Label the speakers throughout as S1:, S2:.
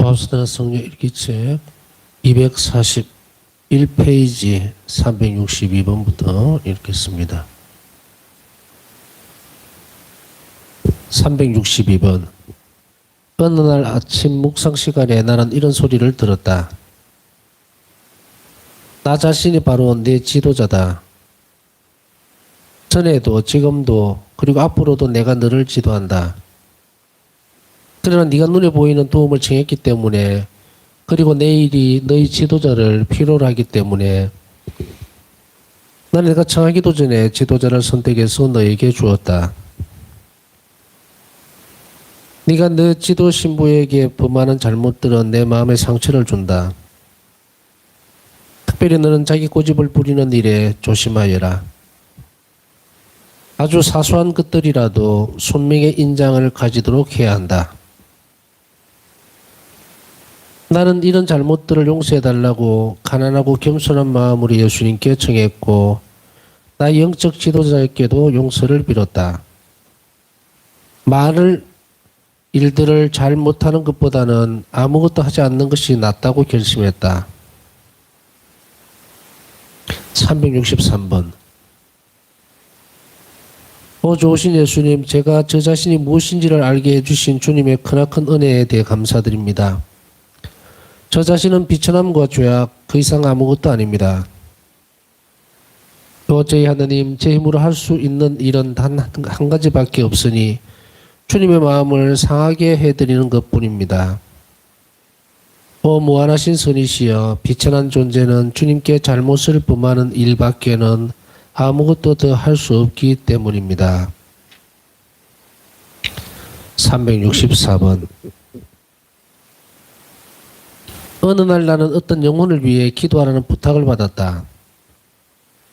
S1: 조합수단 성령 일기책 241페이지 362번부터 읽겠습니다. 362번. 어느 날 아침 묵상 시간에 나는 이런 소리를 들었다. 나 자신이 바로 내 지도자다. 전에도 지금도 그리고 앞으로도 내가 너를 지도한다. 그러나 네가 눈에 보이는 도움을 청했기 때문에 그리고 내일이 너희 지도자를 필요로 하기 때문에 나는 내가 청하기도 전에 지도자를 선택해서 너에게 주었다. 네가 너 지도 신부에게 범하는 잘못들은 내 마음에 상처를 준다. 특별히 너는 자기 고집을 부리는 일에 조심하여라. 아주 사소한 것들이라도 손명의 인장을 가지도록 해야 한다. 나는 이런 잘못들을 용서해달라고 가난하고 겸손한 마음으로 예수님께 청했고 나의 영적 지도자에게도 용서를 빌었다. 일들을 잘 못하는 것보다는 아무것도 하지 않는 것이 낫다고 결심했다. 363번. 좋으신 예수님, 제가 저 자신이 무엇인지를 알게 해주신 주님의 크나큰 은혜에 대해 감사드립니다. 저 자신은 비천함과 죄악, 그 이상 아무것도 아닙니다. 저희 하나님, 제 힘으로 할 수 있는 일은 단 한 가지밖에 없으니 주님의 마음을 상하게 해드리는 것뿐입니다. 무한하신 선이시여, 비천한 존재는 주님께 잘못을 범하는 일밖에는 아무것도 더 할 수 없기 때문입니다. 364번. 어느 날 나는 어떤 영혼을 위해 기도하라는 부탁을 받았다.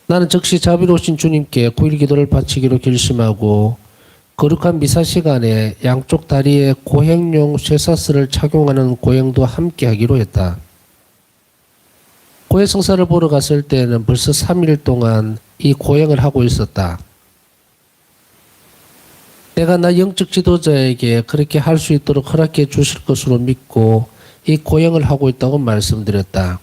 S1: 나는 즉시 자비로우신 주님께 9일 기도를 바치기로 결심하고 거룩한 미사 시간에 양쪽 다리에 고행용 쇠사슬을 착용하는 고행도 함께 하기로 했다. 고해 성사를 보러 갔을 때는 벌써 3일 동안 이 고행을 하고 있었다. 내가 나 영적 지도자에게 그렇게 할 수 있도록 허락해 주실 것으로 믿고 이 고행을 하고 있다고 말씀드렸다.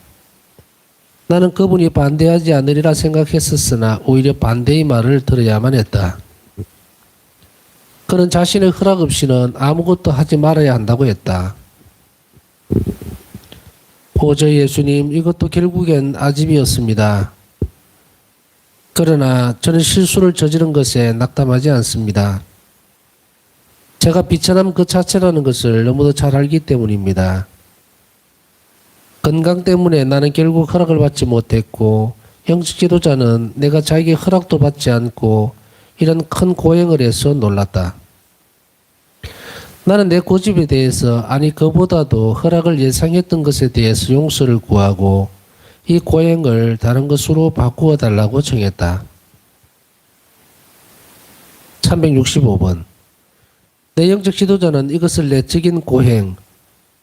S1: 나는 그분이 반대하지 않으리라 생각했었으나 오히려 반대의 말을 들어야만 했다. 그는 자신의 허락 없이는 아무것도 하지 말아야 한다고 했다. 저희 예수님, 이것도 결국엔 아집이었습니다. 그러나 저는 실수를 저지른 것에 낙담하지 않습니다. 제가 비천함 그 자체라는 것을 너무도 잘 알기 때문입니다. 건강 때문에 나는 결국 허락을 받지 못했고 영적 지도자는 내가 자기의 허락도 받지 않고 이런 큰 고행을 해서 놀랐다. 나는 내 고집에 대해서 아니 그보다도 허락을 예상했던 것에 대해서 용서를 구하고 이 고행을 다른 것으로 바꾸어 달라고 청했다. 365번. 내 영적 지도자는 이것을 내적인 고행,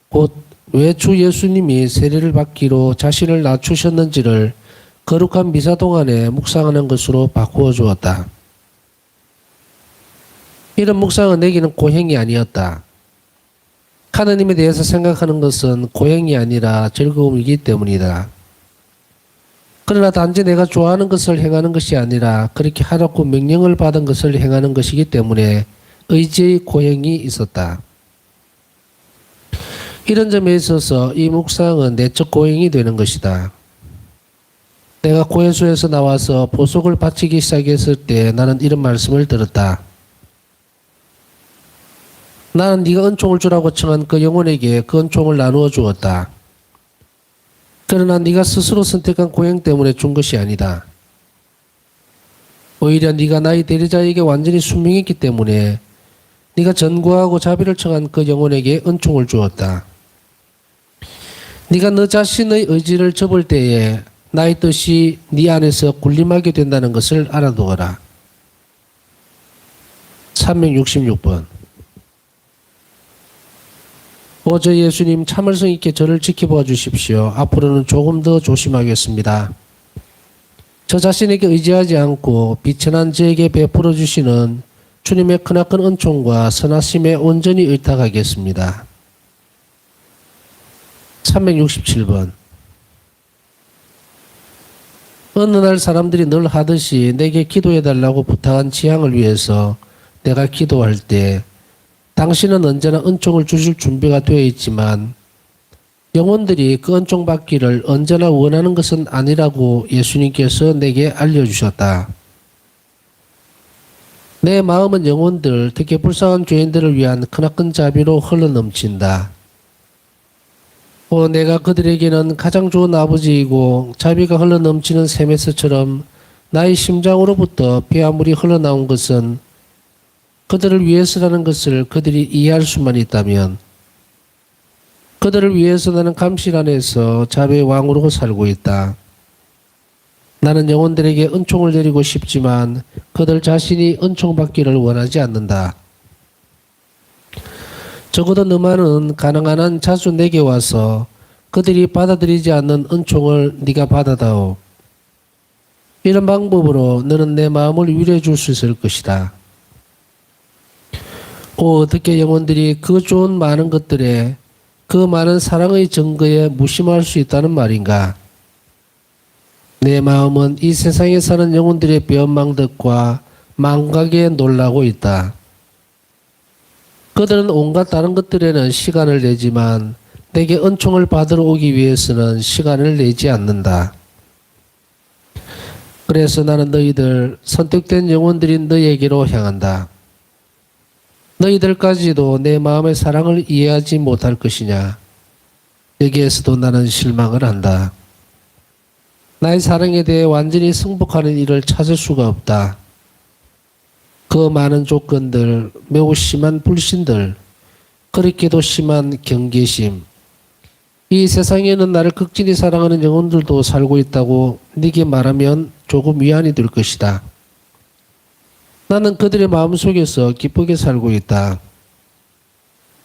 S1: 곧 왜 주 예수님이 세례를 받기로 자신을 낮추셨는지를 거룩한 미사 동안에 묵상하는 것으로 바꾸어 주었다. 이런 묵상은 내게는 고행이 아니었다. 하나님에 대해서 생각하는 것은 고행이 아니라 즐거움이기 때문이다. 그러나 단지 내가 좋아하는 것을 행하는 것이 아니라 그렇게 하라고 명령을 받은 것을 행하는 것이기 때문에 의지의 고행이 있었다. 이런 점에 있어서 이 묵상은 내적 고행이 되는 것이다. 내가 고해소에서 나와서 보석을 바치기 시작했을 때 나는 이런 말씀을 들었다. 나는 네가 은총을 주라고 청한 그 영혼에게 그 은총을 나누어 주었다. 그러나 네가 스스로 선택한 고행 때문에 준 것이 아니다. 오히려 네가 나의 대리자에게 완전히 순명했기 때문에 네가 전구하고 자비를 청한 그 영혼에게 은총을 주었다. 네가 너 자신의 의지를 접을 때에 나의 뜻이 네 안에서 군림하게 된다는 것을 알아두어라. 366번. 저희 예수님, 참을성 있게 저를 지켜봐 주십시오. 앞으로는 조금 더 조심하겠습니다. 저 자신에게 의지하지 않고 비천한 저에게 베풀어 주시는 주님의 크나큰 은총과 선하심에 온전히 의탁하겠습니다. 367번. 어느 날 사람들이 늘 하듯이 내게 기도해달라고 부탁한 지향을 위해서 내가 기도할 때 당신은 언제나 은총을 주실 준비가 되어 있지만 영혼들이 그 은총 받기를 언제나 원하는 것은 아니라고 예수님께서 내게 알려주셨다. 내 마음은 영혼들, 특히 불쌍한 죄인들을 위한 크나큰 자비로 흘러넘친다. 내가 그들에게는 가장 좋은 아버지이고 자비가 흘러넘치는 샘에서처럼 나의 심장으로부터 피아물이 흘러나온 것은 그들을 위해서라는 것을 그들이 이해할 수만 있다면 그들을 위해서 나는 감실 안에서 자비의 왕으로 살고 있다. 나는 영혼들에게 은총을 내리고 싶지만 그들 자신이 은총받기를 원하지 않는다. 적어도 너만은 가능한 한 자주 내게 와서 그들이 받아들이지 않는 은총을 네가 받아다오. 이런 방법으로 너는 내 마음을 위로해 줄 수 있을 것이다. 어떻게 영혼들이 그 좋은 많은 것들에 그 많은 사랑의 증거에 무심할 수 있다는 말인가? 내 마음은 이 세상에 사는 영혼들의 변망덕과 망각에 놀라고 있다. 그들은 온갖 다른 것들에는 시간을 내지만 내게 은총을 받으러 오기 위해서는 시간을 내지 않는다. 그래서 나는 너희들 선택된 영혼들인 너희에게로 향한다. 너희들까지도 내 마음의 사랑을 이해하지 못할 것이냐? 여기에서도 나는 실망을 한다. 나의 사랑에 대해 완전히 승복하는 일을 찾을 수가 없다. 그 많은 조건들, 매우 심한 불신들, 그렇게도 심한 경계심. 이 세상에는 나를 극진히 사랑하는 영혼들도 살고 있다고 네게 말하면 조금 위안이 될 것이다. 나는 그들의 마음속에서 기쁘게 살고 있다.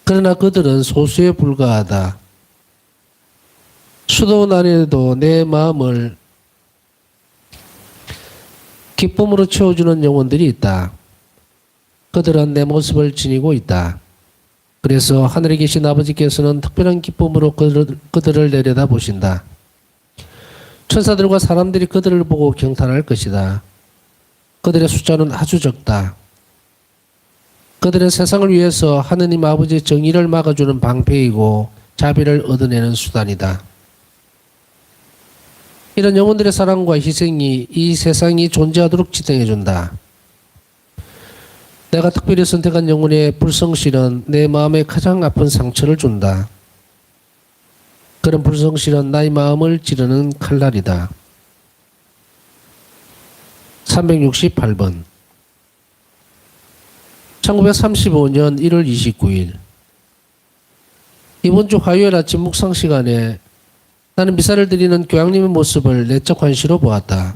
S1: 그러나 그들은 소수에 불과하다. 수도 안에도 내 마음을 기쁨으로 채워주는 영혼들이 있다. 그들은 내 모습을 지니고 있다. 그래서 하늘에 계신 아버지께서는 특별한 기쁨으로 그들을 내려다보신다. 천사들과 사람들이 그들을 보고 경탄할 것이다. 그들의 숫자는 아주 적다. 그들은 세상을 위해서 하느님 아버지의 정의를 막아주는 방패이고 자비를 얻어내는 수단이다. 이런 영혼들의 사랑과 희생이 이 세상이 존재하도록 지탱해준다. 내가 특별히 선택한 영혼의 불성실은 내 마음에 가장 아픈 상처를 준다. 그런 불성실은 나의 마음을 찌르는 칼날이다. 368번. 1935년 1월 29일. 이번 주 화요일 아침 묵상 시간에 나는 미사를 드리는 교황님의 모습을 내적 환시로 보았다.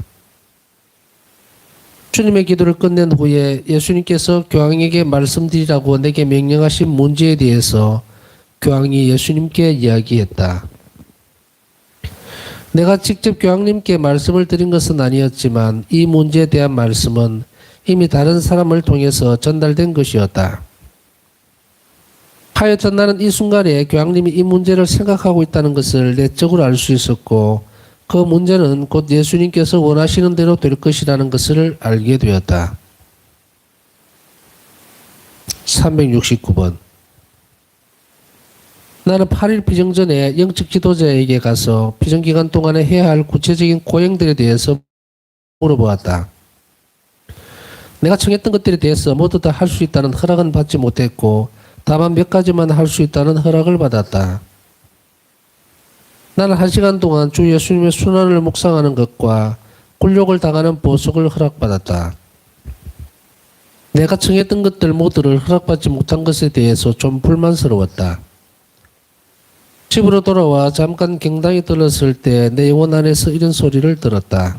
S1: 주님의 기도를 끝낸 후에 예수님께서 교황에게 말씀드리라고 내게 명령하신 문제에 대해서 교황이 예수님께 이야기했다. 내가 직접 교황님께 말씀을 드린 것은 아니었지만 이 문제에 대한 말씀은 이미 다른 사람을 통해서 전달된 것이었다. 하여튼 나는 이 순간에 교황님이 이 문제를 생각하고 있다는 것을 내적으로 알 수 있었고 그 문제는 곧 예수님께서 원하시는 대로 될 것이라는 것을 알게 되었다. 369번. 나는 8일 비정전에 영적 지도자에게 가서 비정기간 동안에 해야 할 구체적인 고행들에 대해서 물어보았다. 내가 청했던 것들에 대해서 모두 다 할 수 있다는 허락은 받지 못했고 다만 몇 가지만 할 수 있다는 허락을 받았다. 나는 1시간 동안 주 예수님의 순환을 묵상하는 것과 굴욕을 당하는 보석을 허락받았다. 내가 청했던 것들 모두를 허락받지 못한 것에 대해서 좀 불만스러웠다. 집으로 돌아와 잠깐 경당에 들었을 때 내 영혼 안에서 이런 소리를 들었다.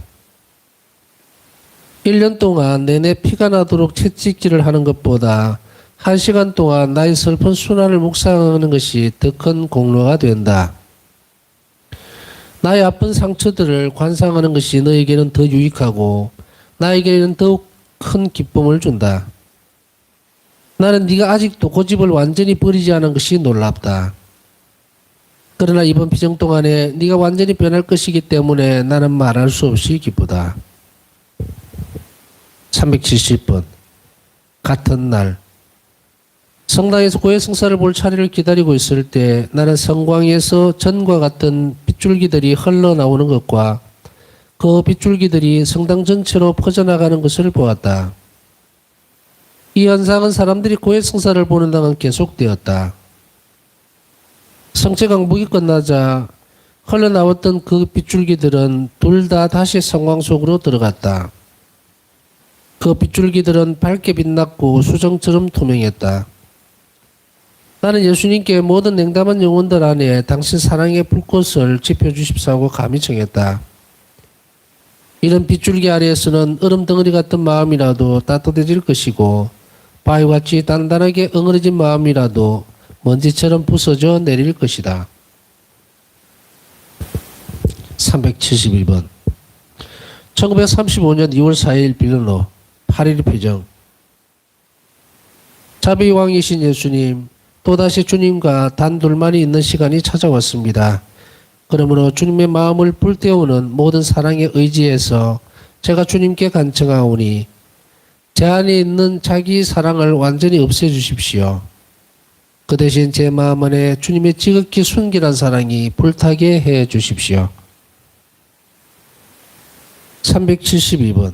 S1: 1년 동안 내내 피가 나도록 채찍질을 하는 것보다 1시간 동안 나의 슬픈 순환을 묵상하는 것이 더 큰 공로가 된다. 나의 아픈 상처들을 관상하는 것이 너에게는 더 유익하고 나에게는 더욱 큰 기쁨을 준다. 나는 네가 아직도 고집을 완전히 버리지 않은 것이 놀랍다. 그러나 이번 비정 동안에 네가 완전히 변할 것이기 때문에 나는 말할 수 없이 기쁘다. 370번. 같은 날 성당에서 고해 성사를 볼 차례를 기다리고 있을 때 나는 성광에서 전과 같은 빗줄기들이 흘러나오는 것과 그 빗줄기들이 성당 전체로 퍼져나가는 것을 보았다. 이 현상은 사람들이 고해 성사를 보는 동안 계속되었다. 성체 강복이 끝나자 흘러나왔던 그 빗줄기들은 둘 다 다시 성광 속으로 들어갔다. 그 빗줄기들은 밝게 빛났고 수정처럼 투명했다. 나는 예수님께 모든 냉담한 영혼들 안에 당신 사랑의 불꽃을 지펴주십사고 감히 청했다. 이런 빗줄기 아래에서는 얼음 덩어리 같은 마음이라도 따뜻해질 것이고 바위와 같이 단단하게 엉그러진 마음이라도 먼지처럼 부서져 내릴 것이다. 371번. 1935년 2월 4일 빌르노 8일 표정. 자비의 왕이신 예수님, 또다시 주님과 단둘만이 있는 시간이 찾아왔습니다. 그러므로 주님의 마음을 불태우는 모든 사랑의 의지에서 제가 주님께 간청하오니 제 안에 있는 자기 사랑을 완전히 없애주십시오. 그 대신 제 마음 안에 주님의 지극히 순결한 사랑이 불타게 해 주십시오. 372번.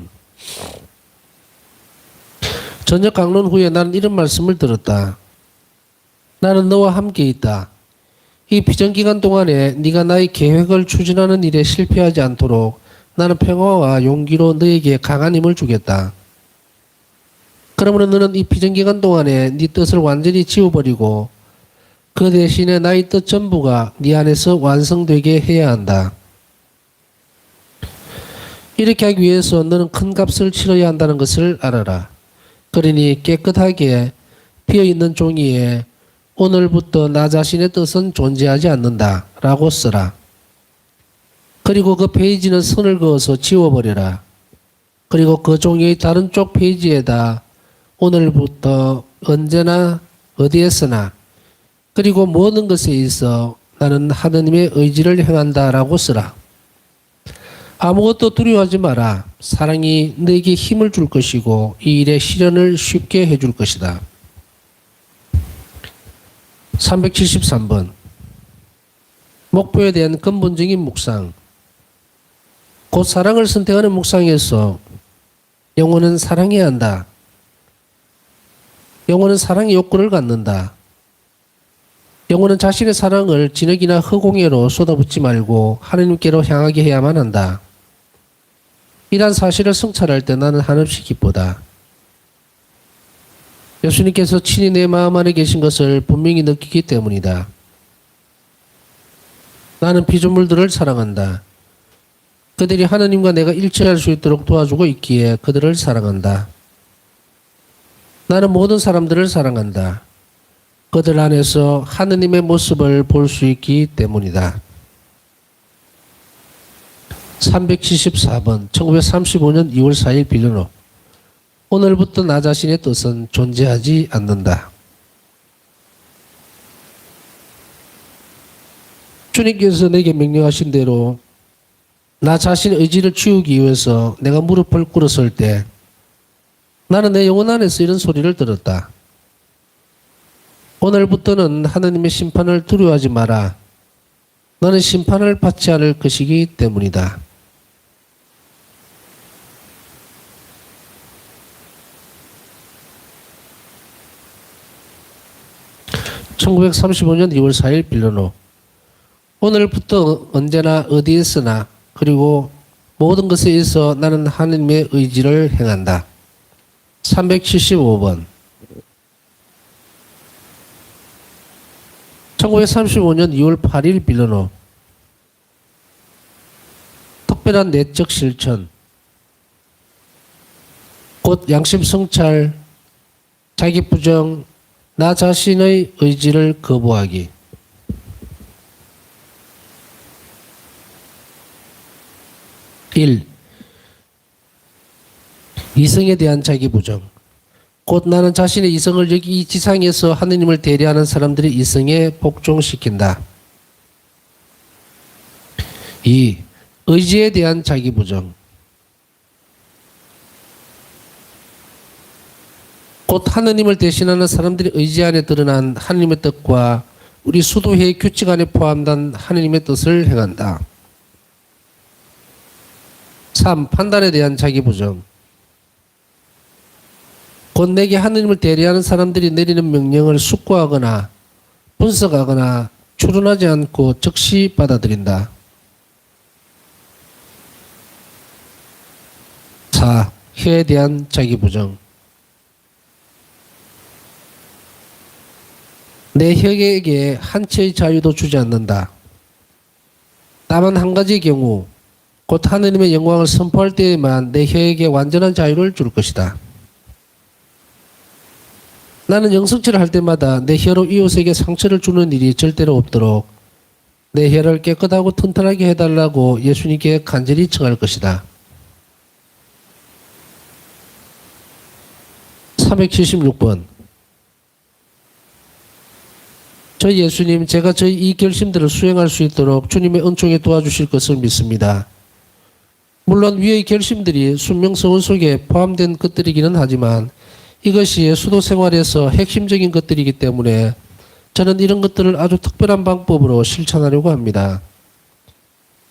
S1: 저녁 강론 후에 나는 이런 말씀을 들었다. 나는 너와 함께 있다. 이 비정기간 동안에 네가 나의 계획을 추진하는 일에 실패하지 않도록 나는 평화와 용기로 너에게 강한 힘을 주겠다. 그러므로 너는 이 비정기간 동안에 네 뜻을 완전히 지워버리고 그 대신에 나의 뜻 전부가 네 안에서 완성되게 해야 한다. 이렇게 하기 위해서 너는 큰 값을 치러야 한다는 것을 알아라. 그러니 깨끗하게 비어있는 종이에 오늘부터 나 자신의 뜻은 존재하지 않는다 라고 써라. 그리고 그 페이지는 선을 그어서 지워버려라. 그리고 그 종이의 다른 쪽 페이지에다 오늘부터 언제나 어디에서나 그리고 모든 것에 있어 나는 하느님의 의지를 행한다 라고 쓰라. 아무것도 두려워하지 마라. 사랑이 너에게 힘을 줄 것이고 이 일의 실현을 쉽게 해줄 것이다. 373번. 목표에 대한 근본적인 묵상. 곧 사랑을 선택하는 묵상에서 영혼은 사랑해야 한다. 영혼은 사랑의 욕구를 갖는다. 영혼은 자신의 사랑을 진흙이나 흙공예로 쏟아붓지 말고 하나님께로 향하게 해야만 한다. 이러한 사실을 성찰할 때 나는 한없이 기쁘다. 예수님께서 친히 내 마음 안에 계신 것을 분명히 느끼기 때문이다. 나는 피조물들을 사랑한다. 그들이 하나님과 내가 일치할 수 있도록 도와주고 있기에 그들을 사랑한다. 나는 모든 사람들을 사랑한다. 그들 안에서 하느님의 모습을 볼 수 있기 때문이다. 374번. 1935년 2월 4일 빌르노. 오늘부터 나 자신의 뜻은 존재하지 않는다. 주님께서 내게 명령하신 대로 나 자신의 의지를 치우기 위해서 내가 무릎을 꿇었을 때 나는 내 영혼 안에서 이런 소리를 들었다. 오늘부터는 하나님의 심판을 두려워하지 마라. 너는 심판을 받지 않을 것이기 때문이다. (1935년 2월 4일) 빌르노. 오늘부터 언제나 어디에서나 그리고 모든 것에 있어 나는 하나님의 의지를 행한다. 375번. 1935년 2월 8일 빌르노. 특별한 내적 실천. 곧 양심 성찰, 자기 부정, 나 자신의 의지를 거부하기. 1. 이성에 대한 자기 부정. 곧 나는 자신의 이성을 여기 이 지상에서 하느님을 대리하는 사람들의 이성에 복종시킨다. 2. 의지에 대한 자기 부정. 곧 하느님을 대신하는 사람들의 의지 안에 드러난 하느님의 뜻과 우리 수도회의 규칙 안에 포함된 하느님의 뜻을 행한다. 3. 판단에 대한 자기 부정. 곧 내게 하느님을 대리하는 사람들이 내리는 명령을 숙고하거나 분석하거나 추론하지 않고 즉시 받아들인다. 4. 혀에 대한 자기 부정. 내 혀에게 한치의 자유도 주지 않는다. 다만 한 가지의 경우 곧 하느님의 영광을 선포할 때에만 내 혀에게 완전한 자유를 줄 것이다. 나는 영성치를 할 때마다 내 혀로 이웃에게 상처를 주는 일이 절대로 없도록 내 혀를 깨끗하고 튼튼하게 해달라고 예수님께 간절히 청할 것이다. 376번. 저 예수님, 제가 저희 이 결심들을 수행할 수 있도록 주님의 은총에 도와주실 것을 믿습니다. 물론 위의 결심들이 순명서원 속에 포함된 것들이기는 하지만 이것이 수도 생활에서 핵심적인 것들이기 때문에 저는 이런 것들을 아주 특별한 방법으로 실천하려고 합니다.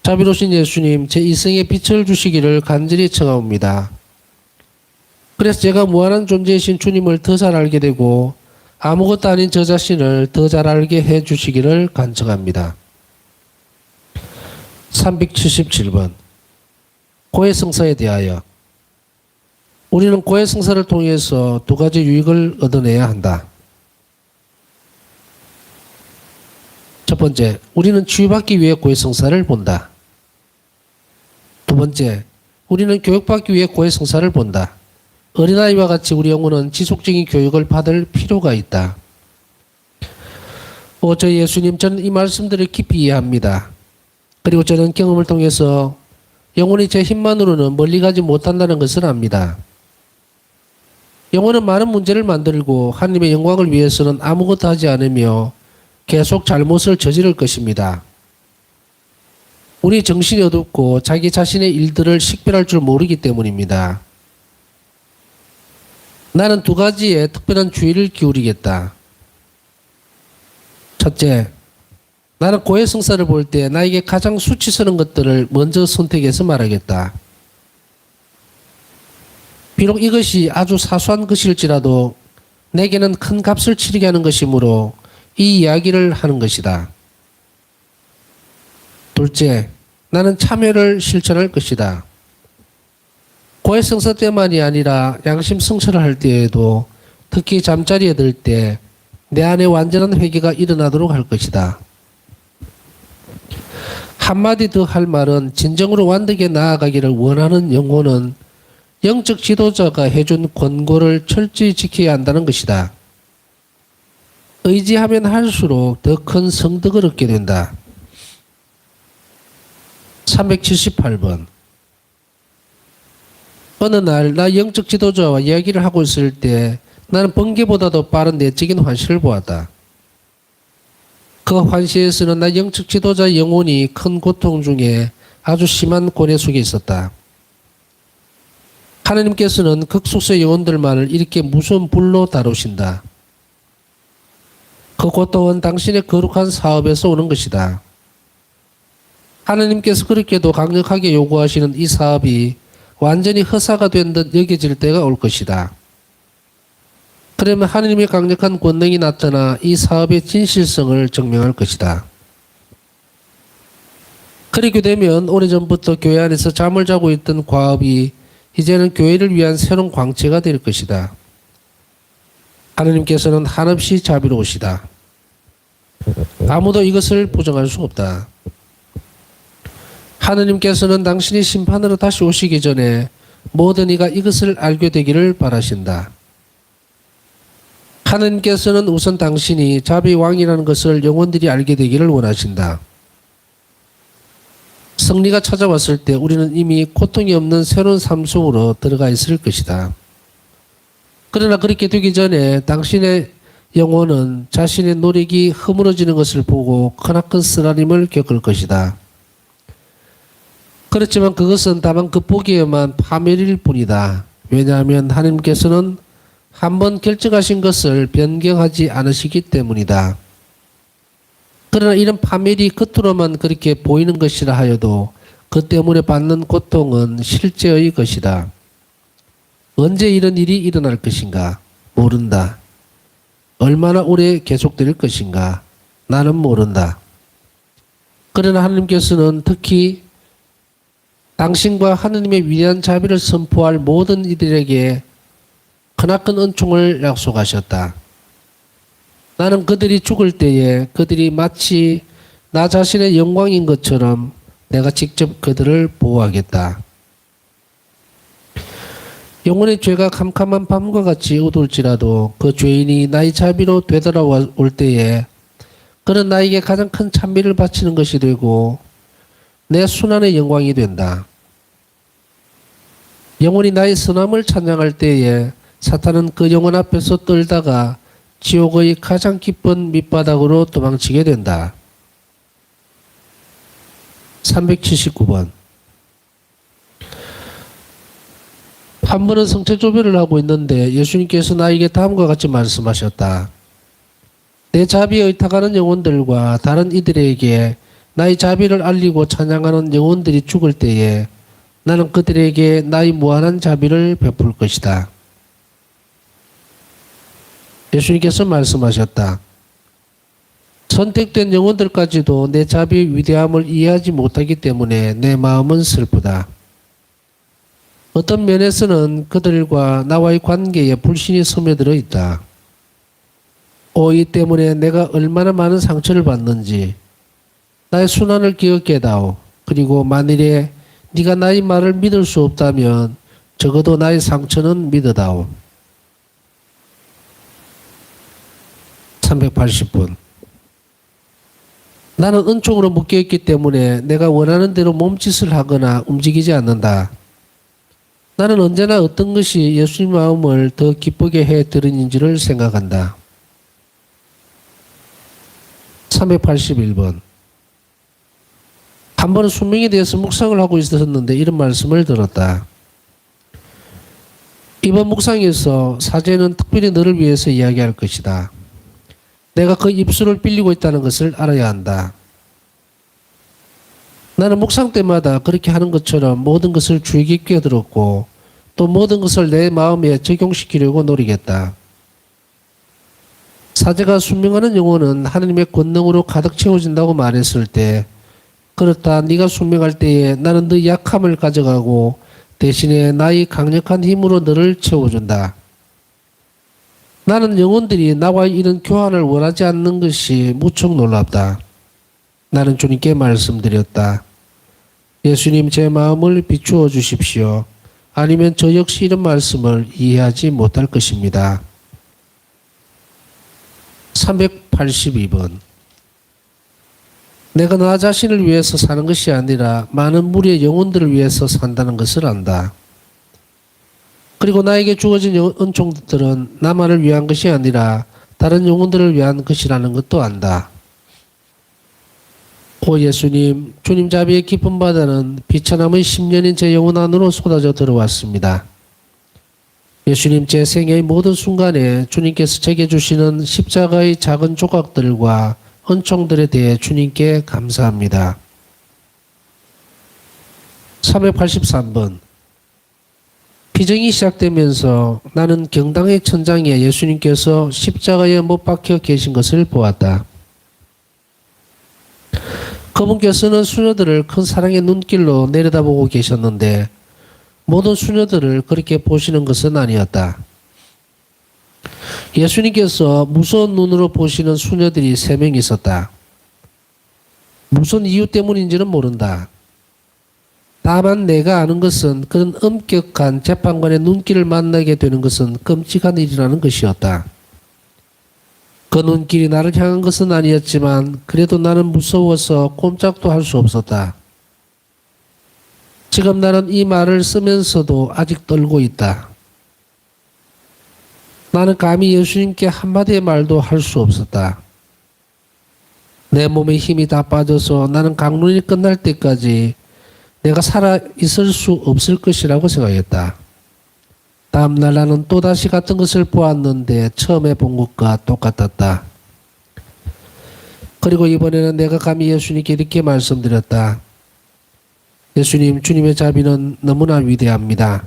S1: 자비로우신 예수님, 제 이생에 빛을 주시기를 간절히 청하옵니다. 그래서 제가 무한한 존재이신 주님을 더 잘 알게 되고 아무것도 아닌 저 자신을 더 잘 알게 해 주시기를 간청합니다. 377번. 고해성사에 대하여. 우리는 고해성사를 통해서 두 가지 유익을 얻어내야 한다. 첫 번째, 우리는 치유받기 위해 고해성사를 본다. 두 번째, 우리는 교육받기 위해 고해성사를 본다. 어린아이와 같이 우리 영혼은 지속적인 교육을 받을 필요가 있다. 저 예수님, 저는 이 말씀들을 깊이 이해합니다. 그리고 저는 경험을 통해서 영혼이 제 힘만으로는 멀리 가지 못한다는 것을 압니다. 영혼은 많은 문제를 만들고 하나님의 영광을 위해서는 아무것도 하지 않으며 계속 잘못을 저지를 것입니다. 우리 정신이 어둡고 자기 자신의 일들을 식별할 줄 모르기 때문입니다. 나는 두 가지에 특별한 주의를 기울이겠다. 첫째, 나는 고해성사를 볼 때 나에게 가장 수치스러운 것들을 먼저 선택해서 말하겠다. 비록 이것이 아주 사소한 것일지라도 내게는 큰 값을 치르게 하는 것이므로 이 이야기를 하는 것이다. 둘째, 나는 참여를 실천할 것이다. 고해성사 때만이 아니라 양심 성찰을 할 때에도 특히 잠자리에 들 때 내 안에 완전한 회개가 일어나도록 할 것이다. 한마디 더 할 말은 진정으로 완벽에 나아가기를 원하는 영혼은 영적 지도자가 해준 권고를 철저히 지켜야 한다는 것이다. 의지하면 할수록 더 큰 성덕을 얻게 된다. 378번. 어느 날 나 영적 지도자와 이야기를 하고 있을 때 나는 번개보다도 빠른 내적인 환시를 보았다. 그 환시에서는 나 영적 지도자의 영혼이 큰 고통 중에 아주 심한 고뇌 속에 있었다. 하나님께서는 극소수의 영혼들만을 이렇게 무서운 불로 다루신다. 그 고통은 당신의 거룩한 사업에서 오는 것이다. 하나님께서 그렇게도 강력하게 요구하시는 이 사업이 완전히 허사가 된 듯 여겨질 때가 올 것이다. 그러면 하나님의 강력한 권능이 나타나 이 사업의 진실성을 증명할 것이다. 그렇게 되면 오래전부터 교회 안에서 잠을 자고 있던 과업이 이제는 교회를 위한 새로운 광채가 될 것이다. 하나님께서는 한없이 자비로우시다. 아무도 이것을 부정할 수 없다. 하나님께서는 당신이 심판으로 다시 오시기 전에 모든 이가 이것을 알게 되기를 바라신다. 하나님께서는 우선 당신이 자비의 왕이라는 것을 영혼들이 알게 되기를 원하신다. 승리가 찾아왔을 때 우리는 이미 고통이 없는 새로운 삶 속으로 들어가 있을 것이다. 그러나 그렇게 되기 전에 당신의 영혼은 자신의 노력이 허물어지는 것을 보고 크나큰 쓰라림을 겪을 것이다. 그렇지만 그것은 다만 겉보기에만 파멸일 뿐이다. 왜냐하면 하나님께서는 한번 결정하신 것을 변경하지 않으시기 때문이다. 그러나 이런 파멸이 겉으로만 그렇게 보이는 것이라 하여도 그 때문에 받는 고통은 실제의 것이다. 언제 이런 일이 일어날 것인가? 모른다. 얼마나 오래 계속될 것인가? 나는 모른다. 그러나 하나님께서는 특히 당신과 하느님의 위대한 자비를 선포할 모든 이들에게 크나큰 은총을 약속하셨다. 나는 그들이 죽을 때에 그들이 마치 나 자신의 영광인 것처럼 내가 직접 그들을 보호하겠다. 영혼의 죄가 캄캄한 밤과 같이 어두울지라도 그 죄인이 나의 자비로 되돌아올 때에 그는 나에게 가장 큰 찬미를 바치는 것이 되고 내 순환의 영광이 된다. 영혼이 나의 선함을 찬양할 때에 사탄은 그 영혼 앞에서 떨다가 지옥의 가장 깊은 밑바닥으로 도망치게 된다. 379번. 한 번은 성체조별을 하고 있는데 예수님께서 나에게 다음과 같이 말씀하셨다. 내 자비에 의탁하는 영혼들과 다른 이들에게 나의 자비를 알리고 찬양하는 영혼들이 죽을 때에 나는 그들에게 나의 무한한 자비를 베풀 것이다. 예수님께서 말씀하셨다. 선택된 영혼들까지도 내 자비의 위대함을 이해하지 못하기 때문에 내 마음은 슬프다. 어떤 면에서는 그들과 나와의 관계에 불신이 스며들어 있다. 오이 때문에 내가 얼마나 많은 상처를 받는지 나의 순환을 기억해 다오. 그리고 만일에 네가 나의 말을 믿을 수 없다면 적어도 나의 상처는 믿어다오. 380분. 나는 은총으로 묶여있기 때문에 내가 원하는 대로 몸짓을 하거나 움직이지 않는다. 나는 언제나 어떤 것이 예수님 마음을 더 기쁘게 해드리는지를 생각한다. 381번. 한 번은 순명에 대해서 묵상을 하고 있었는데 이런 말씀을 들었다. 이번 묵상에서 사제는 특별히 너를 위해서 이야기할 것이다. 내가 그 입술을 빌리고 있다는 것을 알아야 한다. 나는 묵상 때마다 그렇게 하는 것처럼 모든 것을 주의 깊게 들었고 또 모든 것을 내 마음에 적용시키려고 노리겠다. 사제가 순명하는 영혼은 하나님의 권능으로 가득 채워진다고 말했을 때 그렇다 네가 순명할 때에 나는 네 약함을 가져가고 대신에 나의 강력한 힘으로 너를 채워준다. 나는 영혼들이 나와 이런 교환을 원하지 않는 것이 무척 놀랍다. 나는 주님께 말씀드렸다. 예수님 제 마음을 비추어 주십시오. 아니면 저 역시 이런 말씀을 이해하지 못할 것입니다. 382번. 내가 나 자신을 위해서 사는 것이 아니라 많은 무리의 영혼들을 위해서 산다는 것을 안다. 그리고 나에게 주어진 은총들은 나만을 위한 것이 아니라 다른 영혼들을 위한 것이라는 것도 안다. 오 예수님, 주님 자비의 깊은 바다는 비천함의 10년인 제 영혼 안으로 쏟아져 들어왔습니다. 예수님 제 생애의 모든 순간에 주님께서 제게 주시는 십자가의 작은 조각들과 은총들에 대해 주님께 감사합니다. 383번. 피정이 시작되면서 나는 경당의 천장에 예수님께서 십자가에 못 박혀 계신 것을 보았다. 그분께서는 수녀들을 큰 사랑의 눈길로 내려다보고 계셨는데 모든 수녀들을 그렇게 보시는 것은 아니었다. 예수님께서 무서운 눈으로 보시는 수녀들이 3명 있었다. 무슨 이유 때문인지는 모른다. 다만 내가 아는 것은 그런 엄격한 재판관의 눈길을 만나게 되는 것은 끔찍한 일이라는 것이었다. 그 눈길이 나를 향한 것은 아니었지만 그래도 나는 무서워서 꼼짝도 할 수 없었다. 지금 나는 이 말을 쓰면서도 아직 떨고 있다. 나는 감히 예수님께 한마디의 말도 할 수 없었다. 내 몸에 힘이 다 빠져서 나는 강론이 끝날 때까지 내가 살아 있을 수 없을 것이라고 생각했다. 다음날 나는 또다시 같은 것을 보았는데 처음에 본 것과 똑같았다. 그리고 이번에는 내가 감히 예수님께 이렇게 말씀드렸다. 예수님, 주님의 자비는 너무나 위대합니다.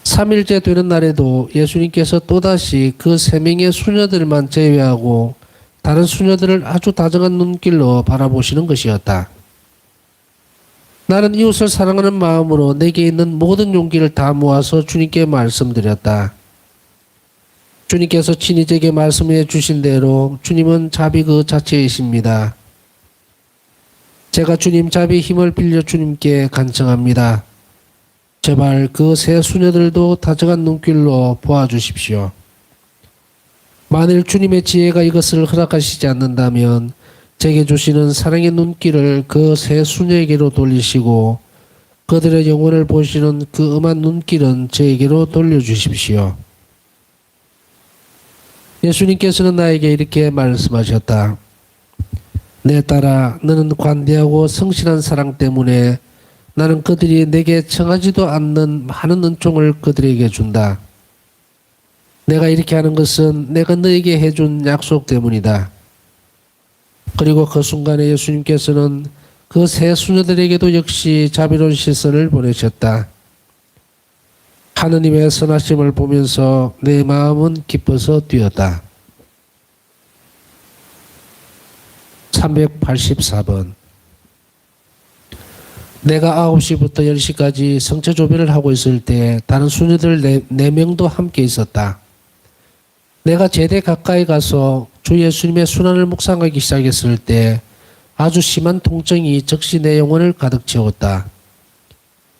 S1: 3일째 되는 날에도 예수님께서 또다시 그 3명의 수녀들만 제외하고 다른 수녀들을 아주 다정한 눈길로 바라보시는 것이었다. 나는 이웃을 사랑하는 마음으로 내게 있는 모든 용기를 다 모아서 주님께 말씀드렸다. 주님께서 친히 제게 말씀해 주신 대로 주님은 자비 그 자체이십니다. 제가 주님 자비의 힘을 빌려 주님께 간청합니다. 제발 그 세 수녀들도 다정한 눈길로 보아주십시오. 만일 주님의 지혜가 이것을 허락하시지 않는다면 제게 주시는 사랑의 눈길을 그 세 수녀에게로 돌리시고 그들의 영혼을 보시는 그 엄한 눈길은 저에게로 돌려주십시오. 예수님께서는 나에게 이렇게 말씀하셨다. 내 딸아, 너는 관대하고 성실한 사랑 때문에 나는 그들이 내게 청하지도 않는 많은 은총을 그들에게 준다. 내가 이렇게 하는 것은 내가 너에게 해준 약속 때문이다. 그리고 그 순간에 예수님께서는 그 세 수녀들에게도 역시 자비로운 시선을 보내셨다. 하느님의 선하심을 보면서 내 마음은 기뻐서 뛰었다. 384번. 내가 9시부터 10시까지 성체 조별을 하고 있을 때 다른 수녀들 4명도 함께 있었다. 내가 제대 가까이 가서 주 예수님의 순환을 묵상하기 시작했을 때 아주 심한 통증이 즉시 내 영혼을 가득 채웠다.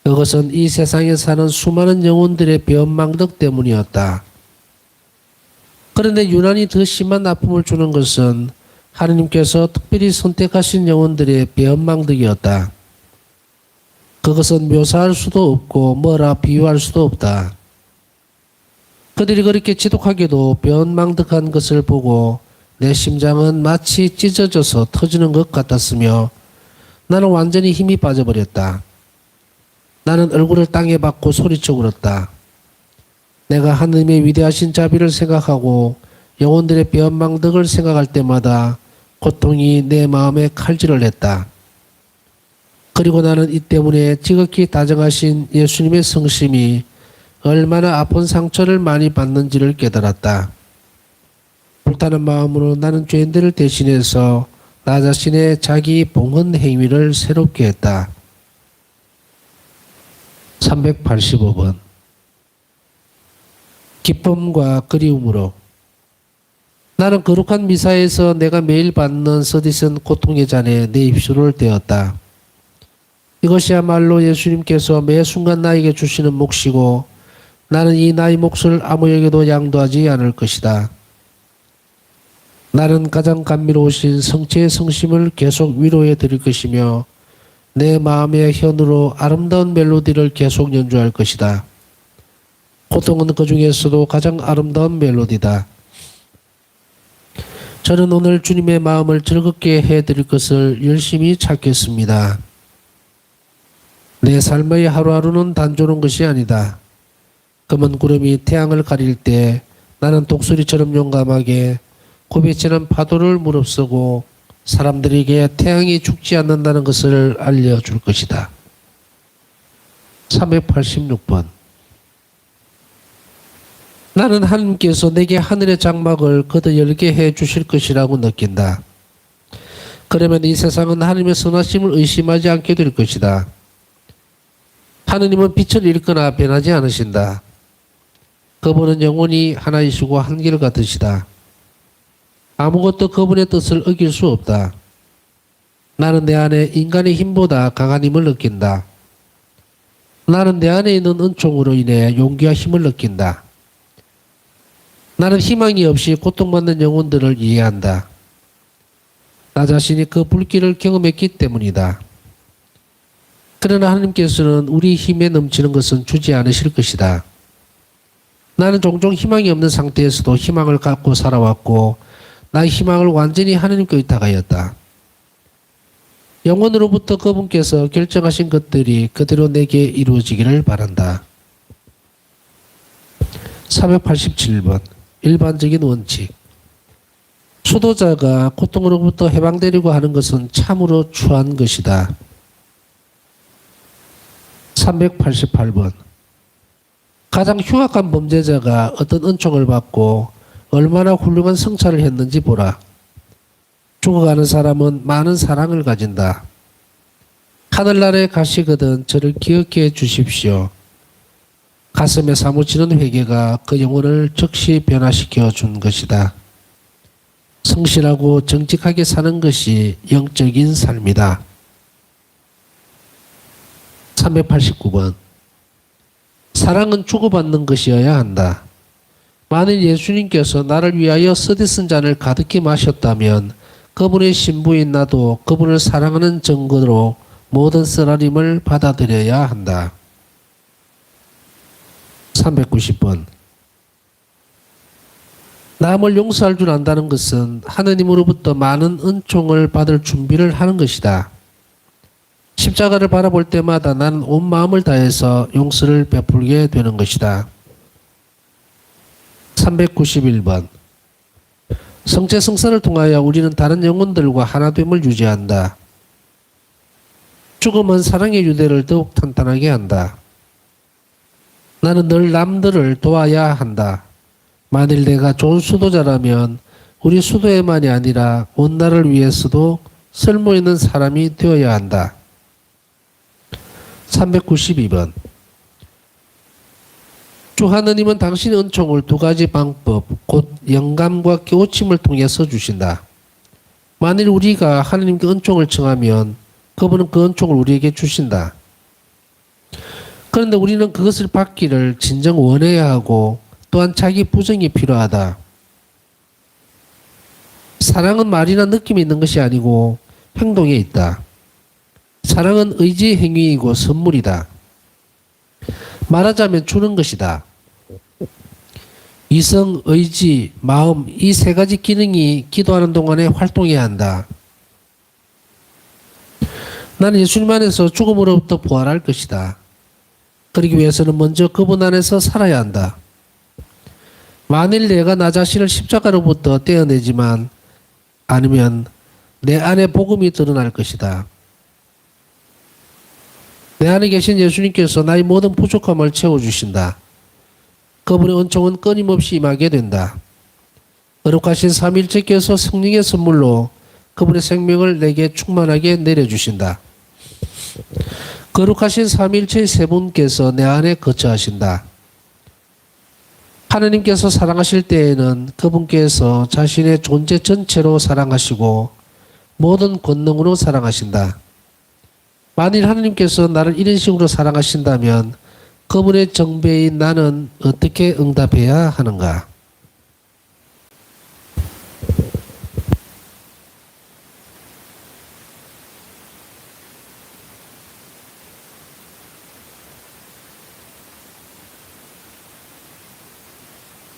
S1: 그것은 이 세상에 사는 수많은 영혼들의 변망덕 때문이었다. 그런데 유난히 더 심한 아픔을 주는 것은 하느님께서 특별히 선택하신 영혼들의 변망덕이었다. 그것은 묘사할 수도 없고 뭐라 비유할 수도 없다. 그들이 그렇게 지독하게도 변망덕한 것을 보고 내 심장은 마치 찢어져서 터지는 것 같았으며 나는 완전히 힘이 빠져버렸다. 나는 얼굴을 땅에 박고 소리쳐 울었다. 내가 하느님의 위대하신 자비를 생각하고 영혼들의 변망덕을 생각할 때마다 고통이 내 마음에 칼질을 했다. 그리고 나는 이 때문에 지극히 다정하신 예수님의 성심이 얼마나 아픈 상처를 많이 받는지를 깨달았다. 불타는 마음으로 나는 죄인들을 대신해서 나 자신의 자기 봉헌 행위를 새롭게 했다. 385번. 기쁨과 그리움으로. 나는 거룩한 미사에서 내가 매일 받는 서디슨 고통의 잔에 내 입술을 떼었다. 이것이야말로 예수님께서 매 순간 나에게 주시는 몫이고 나는 이 나의 몫을 아무에게도 양도하지 않을 것이다. 나는 가장 감미로우신 성체의 성심을 계속 위로해 드릴 것이며 내 마음의 현으로 아름다운 멜로디를 계속 연주할 것이다. 고통은 그 중에서도 가장 아름다운 멜로디다. 저는 오늘 주님의 마음을 즐겁게 해드릴 것을 열심히 찾겠습니다. 내 삶의 하루하루는 단조로운 것이 아니다. 검은 구름이 태양을 가릴 때 나는 독수리처럼 용감하게 고비치는 파도를 무릅쓰고 사람들에게 태양이 죽지 않는다는 것을 알려줄 것이다. 386번. 나는 하나님께서 내게 하늘의 장막을 거듭 열게 해 주실 것이라고 느낀다. 그러면 이 세상은 하나님의 선하심을 의심하지 않게 될 것이다. 하느님은 빛을 잃거나 변하지 않으신다. 그분은 영원히 하나이시고 한결같으시다. 아무것도 그분의 뜻을 어길 수 없다. 나는 내 안에 인간의 힘보다 강한 힘을 느낀다. 나는 내 안에 있는 은총으로 인해 용기와 힘을 느낀다. 나는 희망이 없이 고통받는 영혼들을 이해한다. 나 자신이 그 불길을 경험했기 때문이다. 그러나 하나님께서는 우리 힘에 넘치는 것은 주지 않으실 것이다. 나는 종종 희망이 없는 상태에서도 희망을 갖고 살아왔고 나의 희망을 완전히 하나님께 의탁하였다. 영원으로부터 그분께서 결정하신 것들이 그대로 내게 이루어지기를 바란다. 487번 일반적인 원칙. 수도자가 고통으로부터 해방되려고 하는 것은 참으로 추한 것이다. 388번 가장 흉악한 범죄자가 어떤 은총을 받고 얼마나 훌륭한 성찰을 했는지 보라. 죽어가는 사람은 많은 사랑을 가진다. 하늘나라에 가시거든 저를 기억해 주십시오. 가슴에 사무치는 회개가 그 영혼을 즉시 변화시켜 준 것이다. 성실하고 정직하게 사는 것이 영적인 삶이다. 389번 사랑은 주고받는 것이어야 한다. 만일 예수님께서 나를 위하여 쓰디쓴 잔을 가득히 마셨다면 그분의 신부인 나도 그분을 사랑하는 증거로 모든 쓰라림을 받아들여야 한다. 390번 남을 용서할 줄 안다는 것은 하느님으로부터 많은 은총을 받을 준비를 하는 것이다. 십자가를 바라볼 때마다 나는 온 마음을 다해서 용서를 베풀게 되는 것이다. 391번 성체성사를 통하여 우리는 다른 영혼들과 하나됨을 유지한다. 죽음은 사랑의 유대를 더욱 탄탄하게 한다. 나는 늘 남들을 도와야 한다. 만일 내가 좋은 수도자라면 우리 수도에만이 아니라 온 나라를 위해서도 쓸모있는 사람이 되어야 한다. 392번 주 하느님은 당신의 은총을 두 가지 방법, 곧 영감과 깨우침을 통해서 주신다. 만일 우리가 하느님께 은총을 청하면 그분은 그 은총을 우리에게 주신다. 그런데 우리는 그것을 받기를 진정 원해야 하고 또한 자기 부정이 필요하다. 사랑은 말이나 느낌이 있는 것이 아니고 행동에 있다. 사랑은 의지의 행위이고 선물이다. 말하자면 주는 것이다. 이성, 의지, 마음 이 세 가지 기능이 기도하는 동안에 활동해야 한다. 나는 예수님 안에서 죽음으로부터 부활할 것이다. 그러기 위해서는 먼저 그분 안에서 살아야 한다. 만일 내가 나 자신을 십자가로부터 떼어내지만 않으면 내 안에 복음이 드러날 것이다. 내 안에 계신 예수님께서 나의 모든 부족함을 채워주신다. 그분의 은총은 끊임없이 임하게 된다. 거룩하신 삼위일체께서 성령의 선물로 그분의 생명을 내게 충만하게 내려주신다. 거룩하신 삼위일체의 세 분께서 내 안에 거처하신다. 하느님께서 사랑하실 때에는 그분께서 자신의 존재 전체로 사랑하시고 모든 권능으로 사랑하신다. 만일 하느님께서 나를 이런 식으로 사랑하신다면 그분의 정배인 나는 어떻게 응답해야 하는가?